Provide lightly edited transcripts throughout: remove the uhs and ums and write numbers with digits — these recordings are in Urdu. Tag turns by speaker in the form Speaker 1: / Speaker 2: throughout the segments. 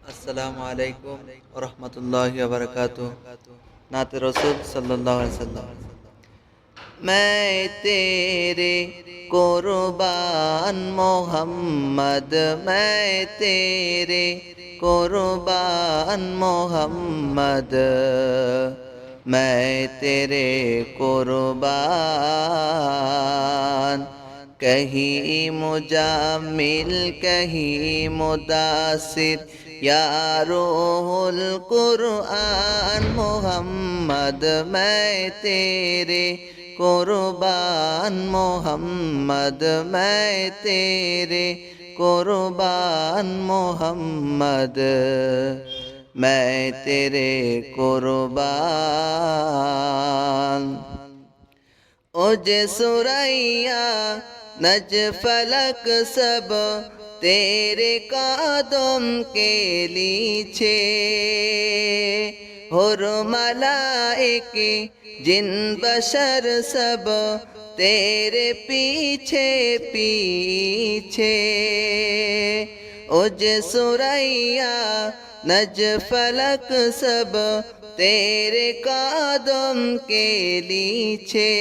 Speaker 1: السلام علیکم ورحمۃ اللہ وبرکاتہ۔ نعت رسول صلی اللہ علیہ وسلم۔ میں تیرے قربان محمد، میں تیرے قربان محمد، میں تیرے قربان، کہیں مجامل کہیں مدثر، یا روح القرآن محمد، میں تیرے قربان محمد، میں تیرے قربان محمد، میں تیرے قربان۔ اوج سریا نج فلک سب تیرے قدم کے لیچے، حور ملائک جن بشر سب تیرے پیچھے پیچھے، اوج سریا نج فلک سب تیرے قدم کے لیچے،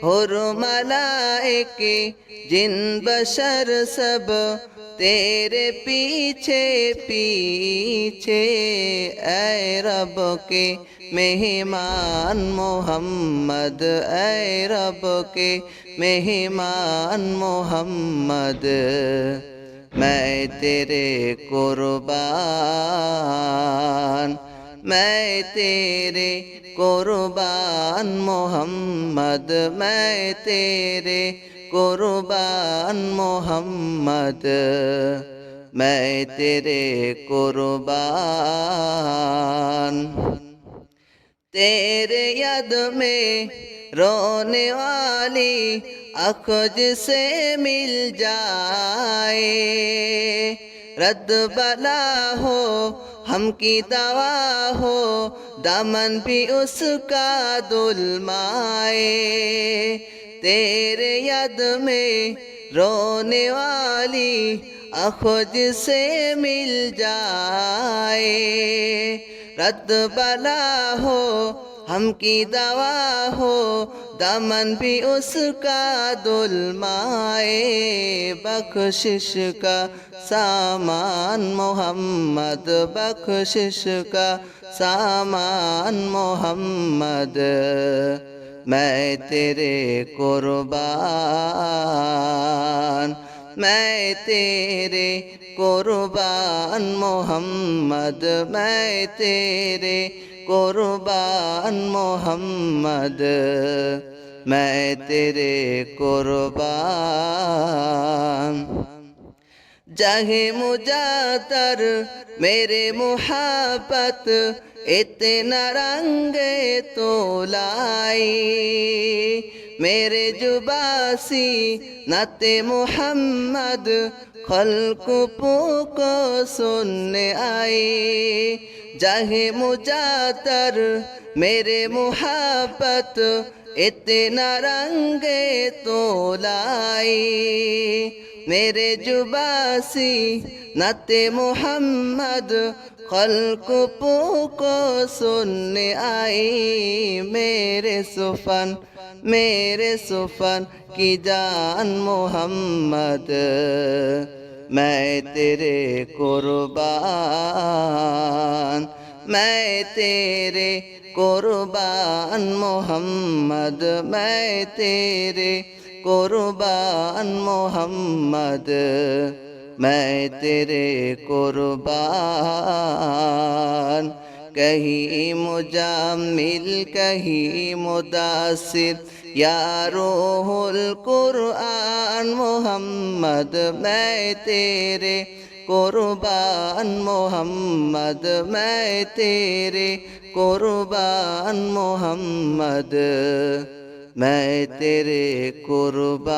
Speaker 1: حور ملائک جن بشر سب تیرے پیچھے پیچھے، اے رب کے مہمان محمد، اے رب کے مہمان محمد، میں تیرے قربان، میں تیرے قربان محمد، میں تیرے قربان محمد، میں تیرے قربان۔ تیرے ید میں رونے والی اخذ سے مل جائے، رد بلا ہو ہم کی دوا ہو، دامن بھی اس کا دلمائے، تیرے ید میں رونے والی اخذ سے مل جائے، رد بلا ہو ہم کی دوا ہو، دامن بھی اس کا دلمائے، بخشش کا سامان محمد، بخشش کا سامان محمد، میں تیرے قربان، میں تیرے قربان محمد، میں تیرے قربان محمد، میں تیرے قربان۔ جاہ مجاتر میرے محبت اتنا رنگ تو لائی، میرے جباسی نعت محمد خلق پوک سننے آئی، جاہ مجاتر میرے محبت اتنا رنگ تو لائی، میرے جباسی نعت محمد خلق پوک سننے آئی، میرے سفن کی جان محمد، میں تیرے قربان، میں تیرے قربان محمد، میں تیرے قربان محمد، میں تیرے قربان، کہیں مجامل کہیں مدثر، یا روح القرآن محمد، میں تیرے قربان محمد، میں تیرے قربان محمد، میں تیرے قربان۔